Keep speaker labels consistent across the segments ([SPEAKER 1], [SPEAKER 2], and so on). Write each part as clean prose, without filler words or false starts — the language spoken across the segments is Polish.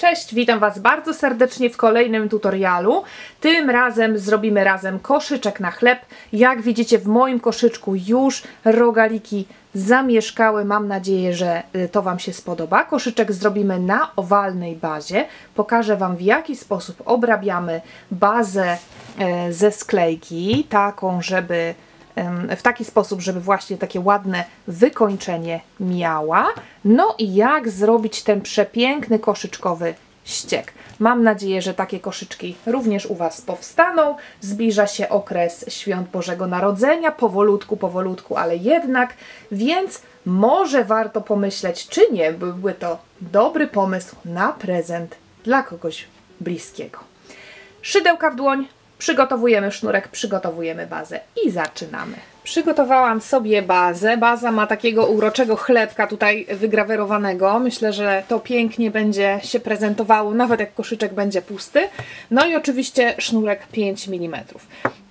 [SPEAKER 1] Cześć, witam Was bardzo serdecznie w kolejnym tutorialu. Tym razem zrobimy koszyczek na chleb. Jak widzicie, w moim koszyczku już rogaliki zamieszkały. Mam nadzieję, że to Wam się spodoba. Koszyczek zrobimy na owalnej bazie. Pokażę Wam, w jaki sposób obrabiamy bazę ze sklejki, taką, żeby w taki sposób, żeby właśnie takie ładne wykończenie miała. No i jak zrobić ten przepiękny koszyczkowy ściek. Mam nadzieję, że takie koszyczki również u Was powstaną. Zbliża się okres świąt Bożego Narodzenia, powolutku, ale jednak, więc może warto pomyśleć, czy nie byłby to dobry pomysł na prezent dla kogoś bliskiego. Szydełka w dłoń. Przygotowujemy sznurek, przygotowujemy bazę i zaczynamy. Przygotowałam sobie bazę. Baza ma takiego uroczego chlebka tutaj wygrawerowanego. Myślę, że to pięknie będzie się prezentowało, nawet jak koszyczek będzie pusty. No i oczywiście sznurek 5 mm.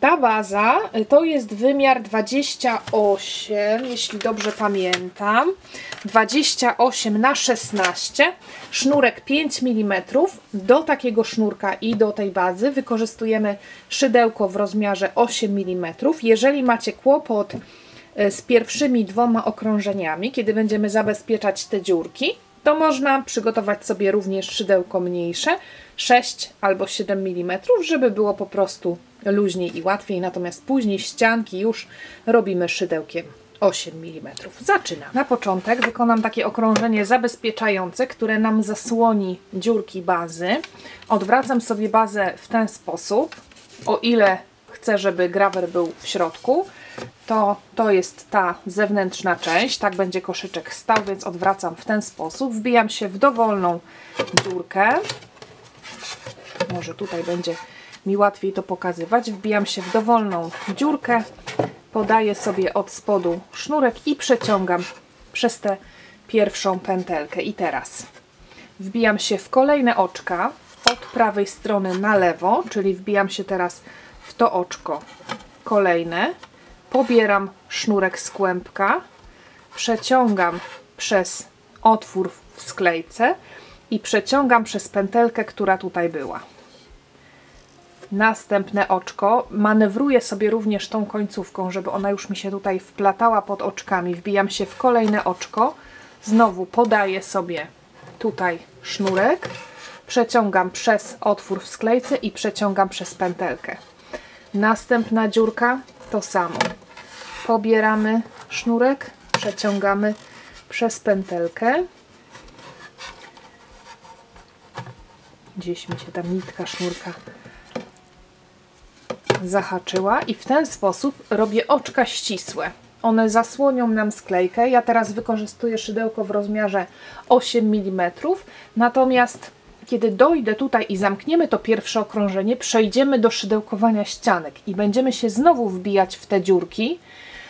[SPEAKER 1] Ta baza to jest wymiar 28, jeśli dobrze pamiętam. 28 na 16, sznurek 5 mm. Do takiego sznurka i do tej bazy wykorzystujemy szydełko w rozmiarze 8 mm. Jeżeli macie kłopot z pierwszymi dwoma okrążeniami, kiedy będziemy zabezpieczać te dziurki, to można przygotować sobie również szydełko mniejsze, 6 albo 7 mm, żeby było po prostu luźniej i łatwiej, natomiast później ścianki już robimy szydełkiem 8 mm. Zaczynam. Na początek wykonam takie okrążenie zabezpieczające, które nam zasłoni dziurki bazy. Odwracam sobie bazę w ten sposób, o ile chcę, żeby grawer był w środku, to jest ta zewnętrzna część, tak będzie koszyczek stał, więc odwracam w ten sposób. Wbijam się w dowolną dziurkę. Może tutaj będzie mi łatwiej to pokazywać. Wbijam się w dowolną dziurkę, podaję sobie od spodu sznurek i przeciągam przez tę pierwszą pętelkę. I teraz wbijam się w kolejne oczka od prawej strony na lewo, czyli wbijam się teraz w to oczko kolejne, pobieram sznurek z kłębka, przeciągam przez otwór w sklejce i przeciągam przez pętelkę, która tutaj była. Następne oczko manewruję sobie również tą końcówką, żeby ona już mi się tutaj wplatała pod oczkami. Wbijam się w kolejne oczko, znowu podaję sobie tutaj sznurek, przeciągam przez otwór w sklejce i przeciągam przez pętelkę. Następna dziurka to samo. Pobieramy sznurek, przeciągamy przez pętelkę. Gdzieś mi się tam nitka sznurka zahaczyła i w ten sposób robię oczka ścisłe. One zasłonią nam sklejkę. Ja teraz wykorzystuję szydełko w rozmiarze 8 mm, natomiast kiedy dojdę tutaj i zamkniemy to pierwsze okrążenie, przejdziemy do szydełkowania ścianek i będziemy się znowu wbijać w te dziurki,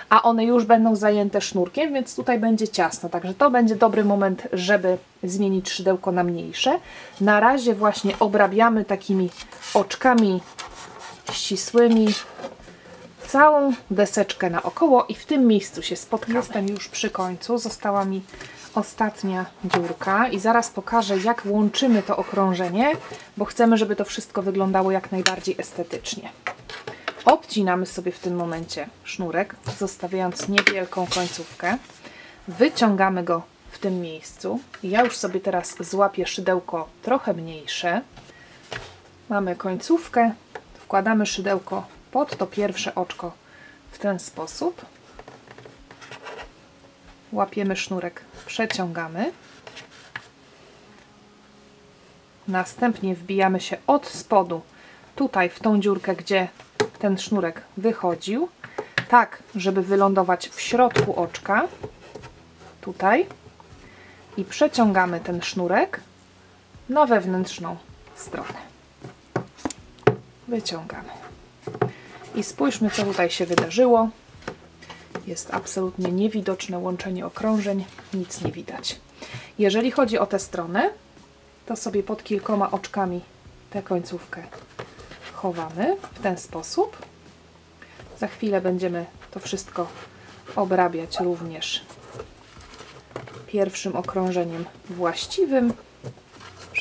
[SPEAKER 1] a one już będą zajęte sznurkiem, więc tutaj będzie ciasno. Także to będzie dobry moment, żeby zmienić szydełko na mniejsze. Na razie właśnie obrabiamy takimi oczkami ścisłymi całą deseczkę naokoło i w tym miejscu się spotkamy. Jestem już przy końcu, została mi ostatnia dziurka i zaraz pokażę, jak łączymy to okrążenie, bo chcemy, żeby to wszystko wyglądało jak najbardziej estetycznie. Obcinamy sobie w tym momencie sznurek, zostawiając niewielką końcówkę. Wyciągamy go w tym miejscu. Ja już sobie teraz złapię szydełko trochę mniejsze. Mamy końcówkę, wkładamy szydełko pod to pierwsze oczko w ten sposób. Łapiemy sznurek, przeciągamy. Następnie wbijamy się od spodu tutaj w tą dziurkę, gdzie ten sznurek wychodził, tak, żeby wylądować w środku oczka, tutaj, i przeciągamy ten sznurek na wewnętrzną stronę. Wyciągamy. I spójrzmy, co tutaj się wydarzyło. Jest absolutnie niewidoczne łączenie okrążeń, nic nie widać. Jeżeli chodzi o tę stronę, to sobie pod kilkoma oczkami tę końcówkę chowamy w ten sposób. Za chwilę będziemy to wszystko obrabiać również pierwszym okrążeniem właściwym.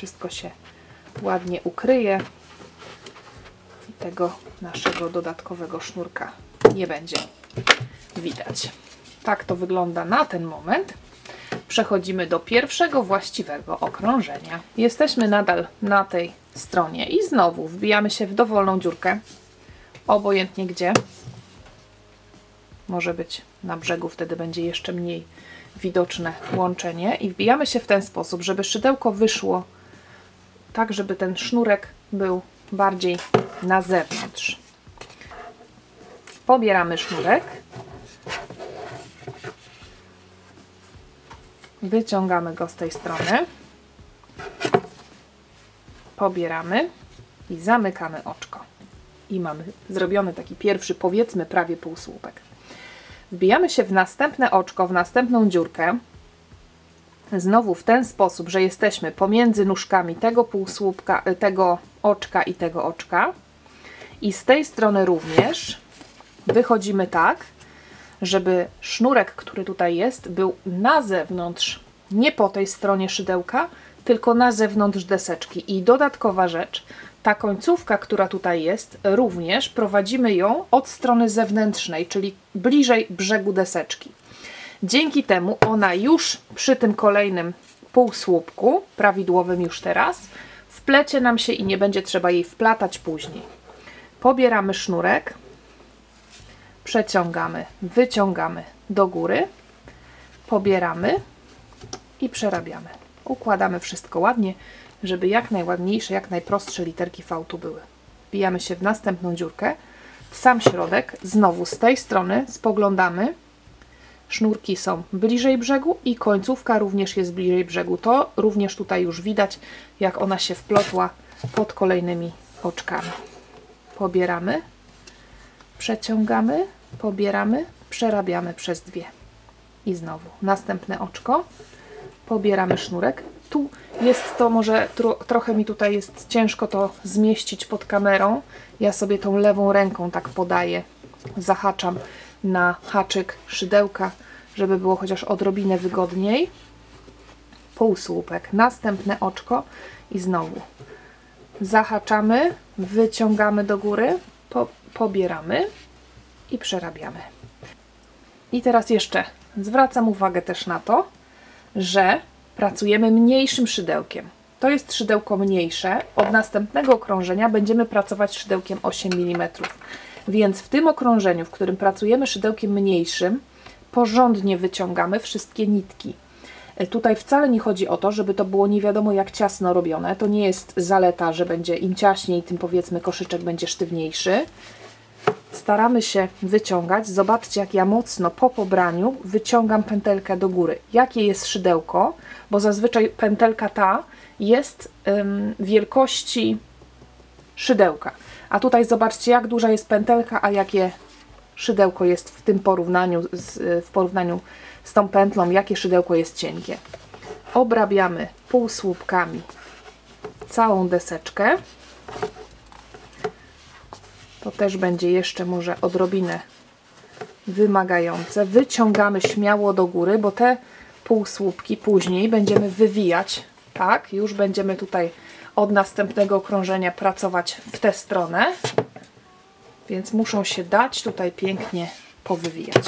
[SPEAKER 1] wszystko się ładnie ukryje i tego naszego dodatkowego sznurka nie będzie widać. Tak to wygląda na ten moment. Przechodzimy do pierwszego właściwego okrążenia. Jesteśmy nadal na tej stronie i znowu wbijamy się w dowolną dziurkę, obojętnie gdzie. Może być na brzegu, wtedy będzie jeszcze mniej widoczne łączenie i wbijamy się w ten sposób, żeby szydełko wyszło tak, żeby ten sznurek był bardziej na zewnątrz. Pobieramy sznurek, wyciągamy go z tej strony, pobieramy i zamykamy oczko. I mamy zrobiony taki pierwszy, powiedzmy, prawie półsłupek. Wbijamy się w następne oczko, w następną dziurkę. Znowu w ten sposób, że jesteśmy pomiędzy nóżkami tego półsłupka, tego oczka i tego oczka. I z tej strony również wychodzimy tak, żeby sznurek, który tutaj jest, był na zewnątrz, nie po tej stronie szydełka, tylko na zewnątrz deseczki. I dodatkowa rzecz, ta końcówka, która tutaj jest, również prowadzimy ją od strony zewnętrznej, czyli bliżej brzegu deseczki. Dzięki temu ona już przy tym kolejnym półsłupku, prawidłowym już teraz, wplecie nam się i nie będzie trzeba jej wplatać później. Pobieramy sznurek, przeciągamy, wyciągamy do góry, pobieramy i przerabiamy. Układamy wszystko ładnie, żeby jak najładniejsze, jak najprostsze literki V tu były. Wbijamy się w następną dziurkę, w sam środek, znowu z tej strony spoglądamy. Sznurki są bliżej brzegu i końcówka również jest bliżej brzegu. To również tutaj już widać, jak ona się wplotła pod kolejnymi oczkami. Pobieramy, przeciągamy, pobieramy, przerabiamy przez dwie. I znowu następne oczko, pobieramy sznurek. Tu jest to, może trochę mi tutaj jest ciężko to zmieścić pod kamerą. Ja sobie tą lewą ręką tak podaję, zahaczam na haczyk szydełka, żeby było chociaż odrobinę wygodniej. Półsłupek, następne oczko i znowu zahaczamy, wyciągamy do góry, pobieramy i przerabiamy. I teraz jeszcze zwracam uwagę też na to, że pracujemy mniejszym szydełkiem. To jest szydełko mniejsze. Od następnego okrążenia będziemy pracować szydełkiem 8 mm. Więc w tym okrążeniu, w którym pracujemy szydełkiem mniejszym, porządnie wyciągamy wszystkie nitki. Tutaj wcale nie chodzi o to, żeby to było nie wiadomo jak ciasno robione. To nie jest zaleta, że będzie im ciaśniej, tym powiedzmy koszyczek będzie sztywniejszy. Staramy się wyciągać. Zobaczcie, jak ja mocno po pobraniu wyciągam pętelkę do góry. Jakie jest szydełko, bo zazwyczaj pętelka ta jest wielkości szydełka. A tutaj zobaczcie, jak duża jest pętelka, a jakie szydełko jest w tym porównaniu, w porównaniu z tą pętlą, jakie szydełko jest cienkie. Obrabiamy półsłupkami całą deseczkę. To też będzie jeszcze może odrobinę wymagające. Wyciągamy śmiało do góry, bo te półsłupki później będziemy wywijać. Tak, już będziemy tutaj od następnego okrążenia pracować w tę stronę. Więc muszą się dać tutaj pięknie powywijać.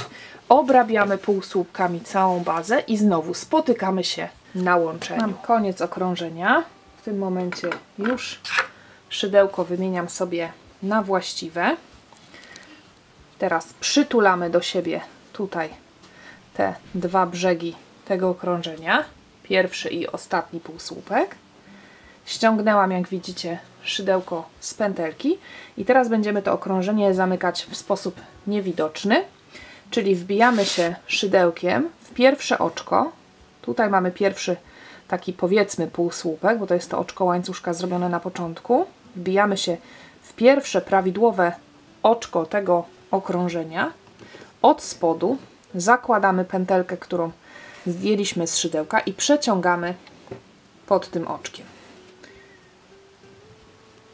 [SPEAKER 1] Obrabiamy półsłupkami całą bazę i znowu spotykamy się na łączeniu. Mam koniec okrążenia. W tym momencie już szydełko wymieniam sobie na właściwe. Teraz przytulamy do siebie tutaj te dwa brzegi tego okrążenia. Pierwszy i ostatni półsłupek. Ściągnęłam, jak widzicie, szydełko z pętelki i teraz będziemy to okrążenie zamykać w sposób niewidoczny, czyli wbijamy się szydełkiem w pierwsze oczko. Tutaj mamy pierwszy taki, powiedzmy, półsłupek, bo to jest to oczko łańcuszka zrobione na początku. Wbijamy się w pierwsze prawidłowe oczko tego okrążenia. Od spodu zakładamy pętelkę, którą zdjęliśmy z szydełka i przeciągamy pod tym oczkiem.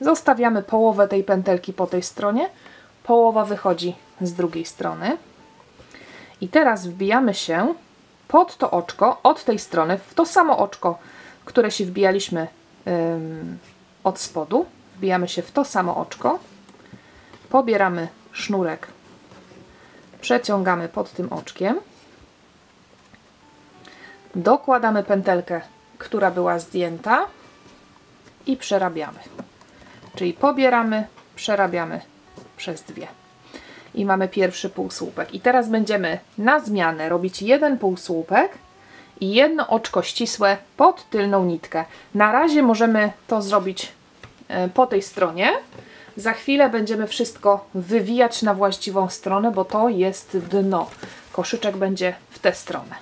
[SPEAKER 1] Zostawiamy połowę tej pętelki po tej stronie, połowa wychodzi z drugiej strony. I teraz wbijamy się pod to oczko od tej strony, w to samo oczko, które się wbijaliśmy od spodu, wbijamy się w to samo oczko, pobieramy sznurek, przeciągamy pod tym oczkiem, dokładamy pętelkę, która była zdjęta i przerabiamy. Czyli pobieramy, przerabiamy przez dwie. I mamy pierwszy półsłupek. I teraz będziemy na zmianę robić jeden półsłupek i jedno oczko ścisłe pod tylną nitkę. Na razie możemy to zrobić po tej stronie. Za chwilę będziemy wszystko wywijać na właściwą stronę, bo to jest dno. Koszyczek będzie w tę stronę.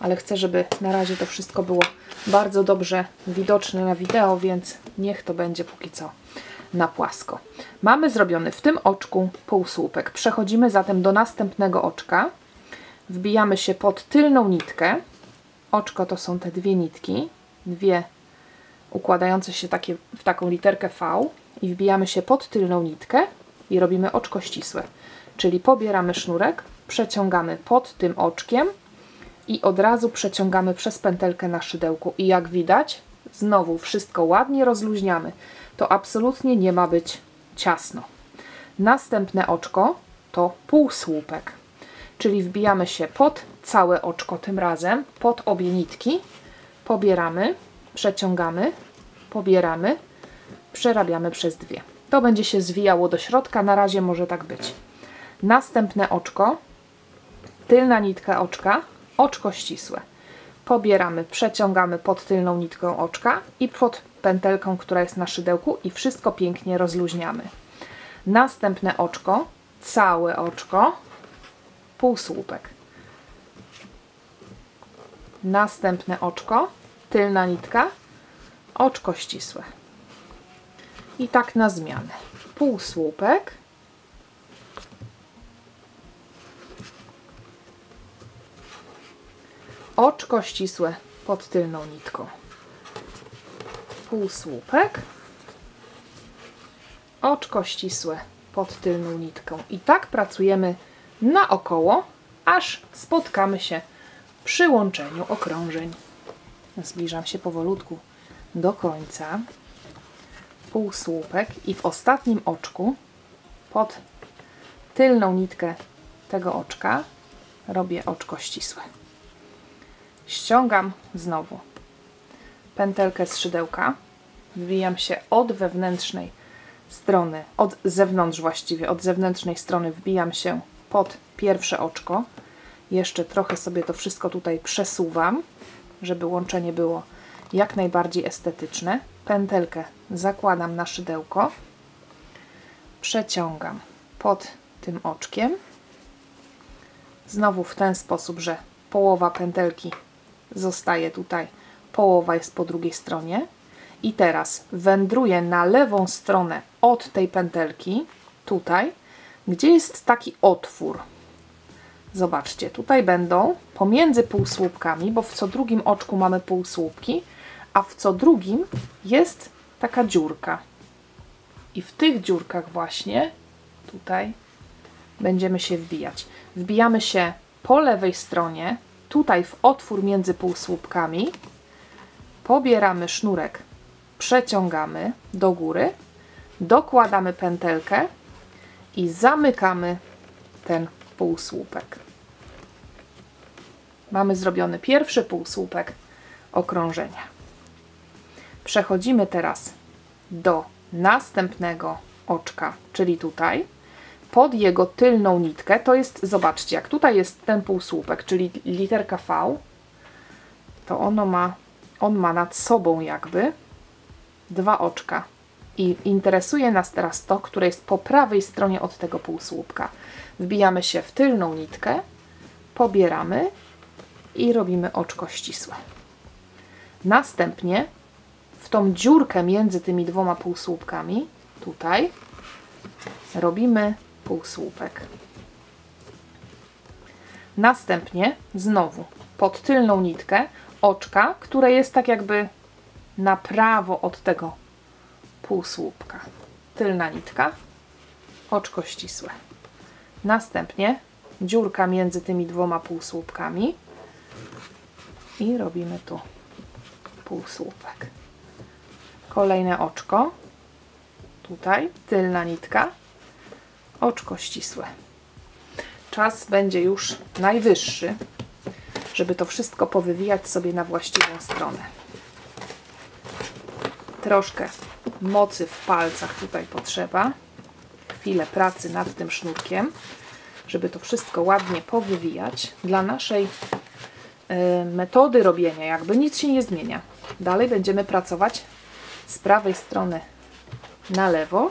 [SPEAKER 1] Ale chcę, żeby na razie to wszystko było bardzo dobrze widoczne na wideo, więc niech to będzie póki co na płasko. Mamy zrobiony w tym oczku półsłupek. Przechodzimy zatem do następnego oczka. Wbijamy się pod tylną nitkę. Oczko to są te dwie nitki, dwie układające się w taką literkę V i wbijamy się pod tylną nitkę i robimy oczko ścisłe. Czyli pobieramy sznurek, przeciągamy pod tym oczkiem i od razu przeciągamy przez pętelkę na szydełku. I jak widać, znowu wszystko ładnie rozluźniamy. To absolutnie nie ma być ciasno. Następne oczko to półsłupek. Czyli wbijamy się pod całe oczko tym razem, pod obie nitki, pobieramy, przeciągamy, pobieramy, przerabiamy przez dwie. To będzie się zwijało do środka, na razie może tak być. Następne oczko, tylna nitka oczka, oczko ścisłe. Pobieramy, przeciągamy pod tylną nitką oczka i pod pętelką, która jest na szydełku i wszystko pięknie rozluźniamy. Następne oczko, całe oczko, półsłupek. Następne oczko, tylna nitka, oczko ścisłe. I tak na zmianę. Półsłupek, oczko ścisłe pod tylną nitką, półsłupek, oczko ścisłe pod tylną nitką. I tak pracujemy naokoło, aż spotkamy się przy łączeniu okrążeń. Zbliżam się powolutku do końca. Półsłupek i w ostatnim oczku pod tylną nitkę tego oczka robię oczko ścisłe. Ściągam znowu pętelkę z szydełka, wbijam się od wewnętrznej strony, od zewnątrz właściwie, od zewnętrznej strony wbijam się pod pierwsze oczko. Jeszcze trochę sobie to wszystko tutaj przesuwam, żeby łączenie było jak najbardziej estetyczne. Pętelkę zakładam na szydełko, przeciągam pod tym oczkiem. Znowu w ten sposób, że połowa pętelki zostaje tutaj, połowa jest po drugiej stronie. I teraz wędruję na lewą stronę od tej pętelki, tutaj, gdzie jest taki otwór. Zobaczcie, tutaj będą pomiędzy półsłupkami, bo w co drugim oczku mamy półsłupki, a w co drugim jest taka dziurka. I w tych dziurkach właśnie tutaj będziemy się wbijać. Wbijamy się po lewej stronie, tutaj w otwór między półsłupkami, pobieramy sznurek, przeciągamy do góry, dokładamy pętelkę i zamykamy ten półsłupek. Mamy zrobiony pierwszy półsłupek okrążenia. Przechodzimy teraz do następnego oczka, czyli tutaj, pod jego tylną nitkę. To jest, zobaczcie, jak tutaj jest ten półsłupek, czyli literka V, to on ma nad sobą jakby dwa oczka. I interesuje nas teraz to, które jest po prawej stronie od tego półsłupka. Wbijamy się w tylną nitkę, pobieramy i robimy oczko ścisłe. Następnie w tą dziurkę między tymi dwoma półsłupkami, tutaj, robimy półsłupek. Następnie znowu pod tylną nitkę oczka, które jest tak jakby na prawo od tego półsłupka. Tylna nitka, oczko ścisłe. Następnie dziurka między tymi dwoma półsłupkami i robimy tu półsłupek. Kolejne oczko. Tutaj tylna nitka. Oczko ścisłe. Czas będzie już najwyższy, żeby to wszystko powywijać sobie na właściwą stronę. Troszkę mocy w palcach tutaj potrzeba. Chwilę pracy nad tym sznurkiem, żeby to wszystko ładnie powywijać. Dla naszej metody robienia jakby nic się nie zmienia. Dalej będziemy pracować z prawej strony na lewo,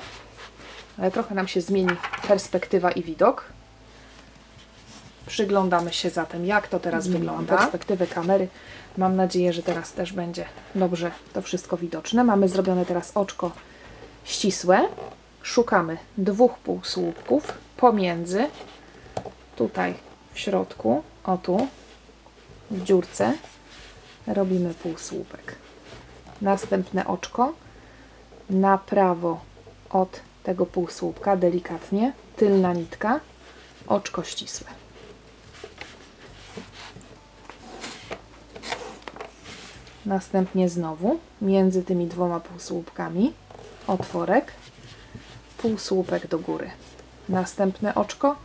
[SPEAKER 1] ale trochę nam się zmieni perspektywa i widok. Przyglądamy się zatem, jak to teraz wygląda. Perspektywę kamery. Mam nadzieję, że teraz też będzie dobrze to wszystko widoczne. Mamy zrobione teraz oczko ścisłe. Szukamy 2 półsłupków pomiędzy, tutaj w środku, o tu, w dziurce, robimy półsłupek. Następne oczko na prawo od tego półsłupka, delikatnie, tylna nitka, oczko ścisłe. Następnie znowu między tymi 2 półsłupkami otworek, półsłupek do góry. Następne oczko,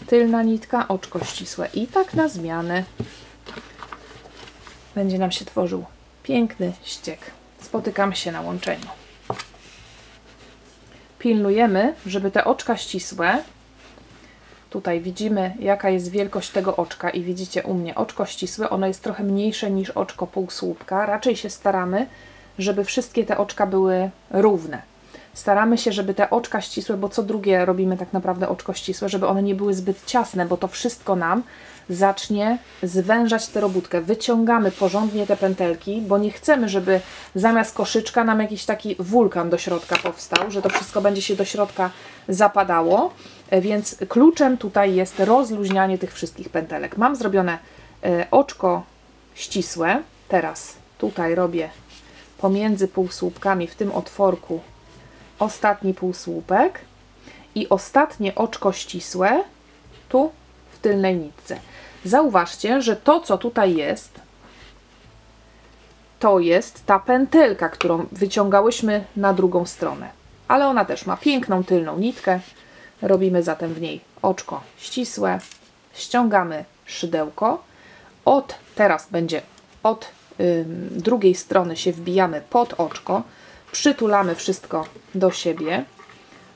[SPEAKER 1] tylna nitka, oczko ścisłe i tak na zmianę. Będzie nam się tworzył piękny ściek. Spotykamy się na łączeniu. Pilnujemy, żeby te oczka ścisłe, tutaj widzimy jaka jest wielkość tego oczka i widzicie u mnie oczko ścisłe, ono jest trochę mniejsze niż oczko półsłupka. Raczej się staramy, żeby wszystkie te oczka były równe. Staramy się, żeby te oczka ścisłe, bo co drugie robimy tak naprawdę oczko ścisłe, żeby one nie były zbyt ciasne, bo to wszystko nam zacznie zwężać tę robótkę. Wyciągamy porządnie te pętelki, bo nie chcemy, żeby zamiast koszyczka nam jakiś taki wulkan do środka powstał, że to wszystko będzie się do środka zapadało, więc kluczem tutaj jest rozluźnianie tych wszystkich pętelek. Mam zrobione oczko ścisłe, teraz tutaj robię pomiędzy półsłupkami w tym otworku ostatni półsłupek i ostatnie oczko ścisłe tu w tylnej nitce. Zauważcie, że to, co tutaj jest, to jest ta pętelka, którą wyciągałyśmy na drugą stronę. Ale ona też ma piękną tylną nitkę. Robimy zatem w niej oczko ścisłe, ściągamy szydełko. Teraz będzie od drugiej strony się wbijamy pod oczko, przytulamy wszystko do siebie,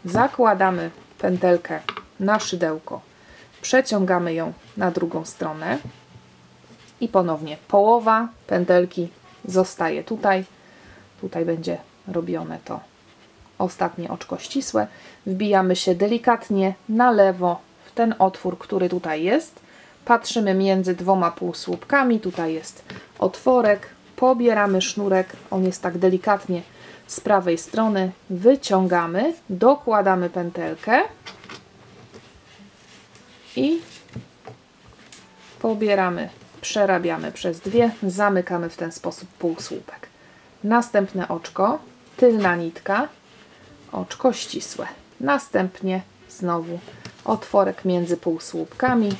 [SPEAKER 1] zakładamy pętelkę na szydełko, przeciągamy ją na drugą stronę i ponownie połowa pętelki zostaje tutaj. Tutaj będzie robione to ostatnie oczko ścisłe. Wbijamy się delikatnie na lewo w ten otwór, który tutaj jest. Patrzymy między 2 półsłupkami. Tutaj jest otworek. Pobieramy sznurek. On jest tak delikatnie z prawej strony. Wyciągamy. Dokładamy pętelkę. I pobieramy, przerabiamy przez 2. Zamykamy w ten sposób półsłupek. Następne oczko. Tylna nitka. Oczko ścisłe. Następnie znowu otworek między półsłupkami.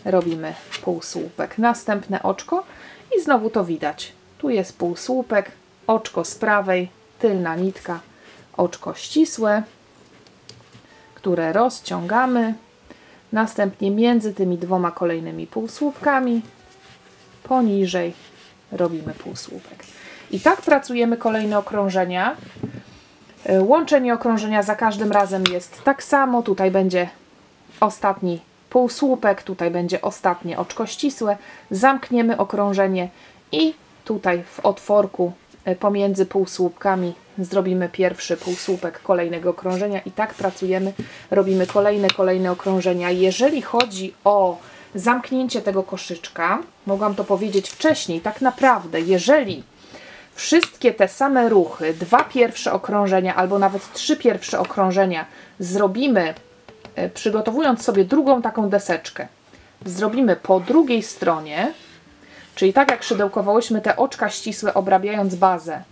[SPEAKER 1] Robimy półsłupek. Następne oczko i znowu to widać. Tu jest półsłupek, oczko z prawej, tylna nitka, oczko ścisłe, które rozciągamy. Następnie między tymi 2 kolejnymi półsłupkami poniżej robimy półsłupek. I tak pracujemy kolejne okrążenia. Łączenie okrążenia za każdym razem jest tak samo. Tutaj będzie ostatni półsłupek, tutaj będzie ostatnie oczko ścisłe. Zamkniemy okrążenie i tutaj w otworku pomiędzy półsłupkami zrobimy pierwszy półsłupek kolejnego okrążenia i tak pracujemy. Robimy kolejne okrążenia. Jeżeli chodzi o zamknięcie tego koszyczka, mogłam to powiedzieć wcześniej, tak naprawdę, jeżeli wszystkie te same ruchy, 2 pierwsze okrążenia albo nawet 3 pierwsze okrążenia zrobimy, przygotowując sobie drugą taką deseczkę, zrobimy po drugiej stronie, czyli tak jak szydełkowałyśmy te oczka ścisłe obrabiając bazę,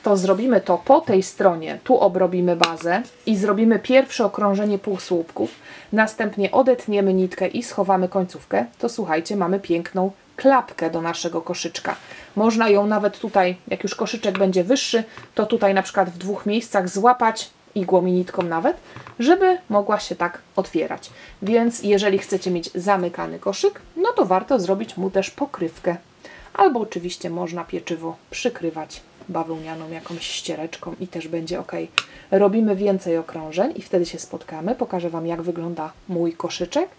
[SPEAKER 1] to zrobimy to po tej stronie, tu obrobimy bazę i zrobimy pierwsze okrążenie półsłupków, następnie odetniemy nitkę i schowamy końcówkę, to słuchajcie, mamy piękną klapkę do naszego koszyczka. Można ją nawet tutaj, jak już koszyczek będzie wyższy, to tutaj na przykład w 2 miejscach złapać igłą i nitką nawet, żeby mogła się tak otwierać. Więc jeżeli chcecie mieć zamykany koszyk, no to warto zrobić mu też pokrywkę. Albo oczywiście można pieczywo przykrywać bawełnianą jakąś ściereczką i też będzie ok. Robimy więcej okrążeń i wtedy się spotkamy. Pokażę Wam, jak wygląda mój koszyczek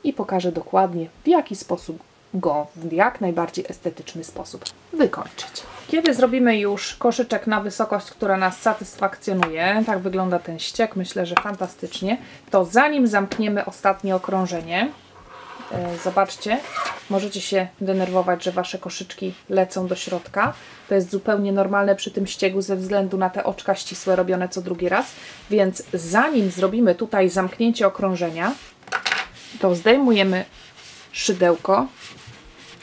[SPEAKER 1] i pokażę dokładnie, w jaki sposób go w jak najbardziej estetyczny sposób wykończyć. Kiedy zrobimy już koszyczek na wysokość, która nas satysfakcjonuje, tak wygląda ten ściek, myślę, że fantastycznie, to zanim zamkniemy ostatnie okrążenie, zobaczcie, możecie się denerwować, że Wasze koszyczki lecą do środka. To jest zupełnie normalne przy tym ściegu ze względu na te oczka ścisłe robione co drugi raz, więc zanim zrobimy tutaj zamknięcie okrążenia, to zdejmujemy szydełko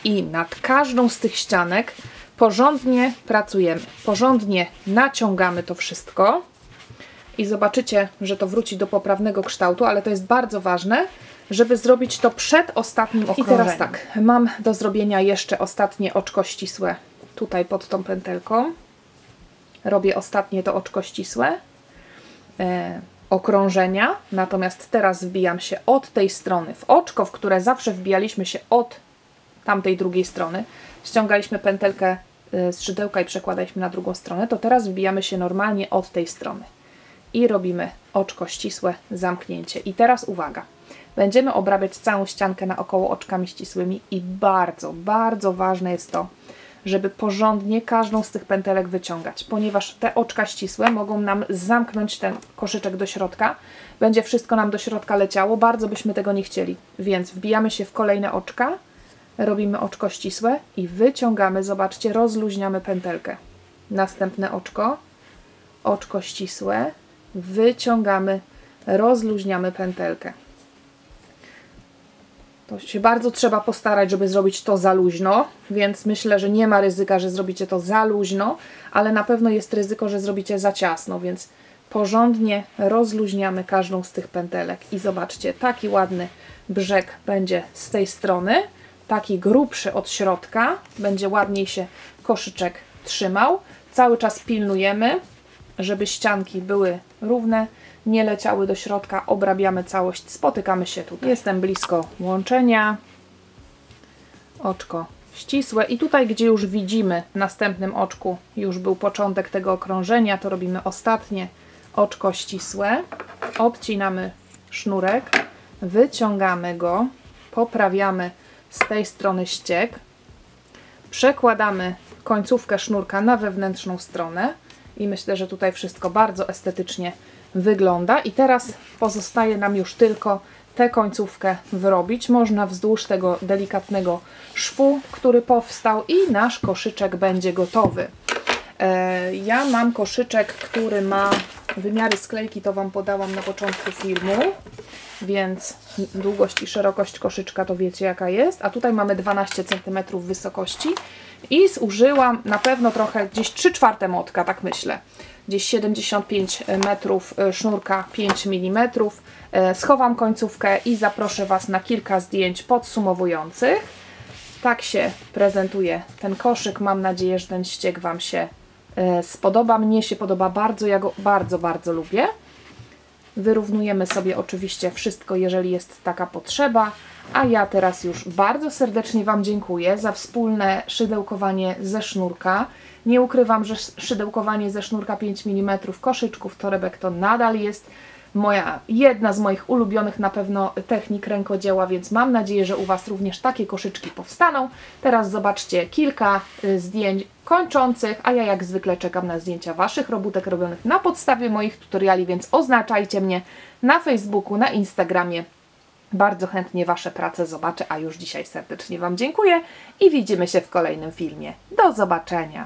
[SPEAKER 1] i nad każdą z tych ścianek porządnie pracujemy, porządnie naciągamy to wszystko i zobaczycie, że to wróci do poprawnego kształtu, ale to jest bardzo ważne, żeby zrobić to przed ostatnim okrążeniem. I teraz tak, mam do zrobienia jeszcze ostatnie oczko ścisłe tutaj pod tą pętelką. Robię ostatnie to oczko ścisłe okrążenia, natomiast teraz wbijam się od tej strony w oczko, w które zawsze wbijaliśmy się od tamtej drugiej strony. Ściągaliśmy pętelkę z szydełka i przekładaliśmy na drugą stronę, to teraz wbijamy się normalnie od tej strony. I robimy oczko ścisłe, zamknięcie. I teraz uwaga, będziemy obrabiać całą ściankę naokoło oczkami ścisłymi i bardzo, bardzo ważne jest to, żeby porządnie każdą z tych pętelek wyciągać, ponieważ te oczka ścisłe mogą nam zamknąć ten koszyczek do środka. Będzie wszystko nam do środka leciało, bardzo byśmy tego nie chcieli. Więc wbijamy się w kolejne oczka, robimy oczko ścisłe i wyciągamy, zobaczcie, rozluźniamy pętelkę. Następne oczko, oczko ścisłe, wyciągamy, rozluźniamy pętelkę. To się bardzo trzeba postarać, żeby zrobić to za luźno, więc myślę, że nie ma ryzyka, że zrobicie to za luźno, ale na pewno jest ryzyko, że zrobicie za ciasno, więc porządnie rozluźniamy każdą z tych pętelek. I zobaczcie, taki ładny brzeg będzie z tej strony, taki grubszy od środka, będzie ładniej się koszyczek trzymał. Cały czas pilnujemy, żeby ścianki były równe, nie leciały do środka, obrabiamy całość, spotykamy się tutaj. Jestem blisko łączenia, oczko ścisłe i tutaj, gdzie już widzimy w następnym oczku, już był początek tego okrążenia, to robimy ostatnie oczko ścisłe, obcinamy sznurek, wyciągamy go, poprawiamy z tej strony ściek, przekładamy końcówkę sznurka na wewnętrzną stronę i myślę, że tutaj wszystko bardzo estetycznie wygląda. I teraz pozostaje nam już tylko tę końcówkę wyrobić. Można wzdłuż tego delikatnego szwu, który powstał i nasz koszyczek będzie gotowy. Ja mam koszyczek, który ma wymiary sklejki, to Wam podałam na początku filmu, więc długość i szerokość koszyczka to wiecie jaka jest, a tutaj mamy 12 cm wysokości i zużyłam na pewno trochę, gdzieś 3/4 motka, tak myślę, gdzieś 75 metrów sznurka 5 mm. Schowam końcówkę i zaproszę Was na kilka zdjęć podsumowujących. Tak się prezentuje ten koszyk. Mam nadzieję, że ten ściek Wam się spodoba. Mnie się podoba bardzo, ja go bardzo, bardzo lubię. Wyrównujemy sobie oczywiście wszystko, jeżeli jest taka potrzeba. A ja teraz już bardzo serdecznie Wam dziękuję za wspólne szydełkowanie ze sznurka. Nie ukrywam, że szydełkowanie ze sznurka 5 mm koszyczków, torebek to nadal jest jedna z moich ulubionych na pewno technik rękodzieła, więc mam nadzieję, że u Was również takie koszyczki powstaną. Teraz zobaczcie kilka zdjęć kończących, a ja jak zwykle czekam na zdjęcia Waszych robótek robionych na podstawie moich tutoriali, więc oznaczajcie mnie na Facebooku, na Instagramie. Bardzo chętnie Wasze prace zobaczę, a już dzisiaj serdecznie Wam dziękuję i widzimy się w kolejnym filmie. Do zobaczenia!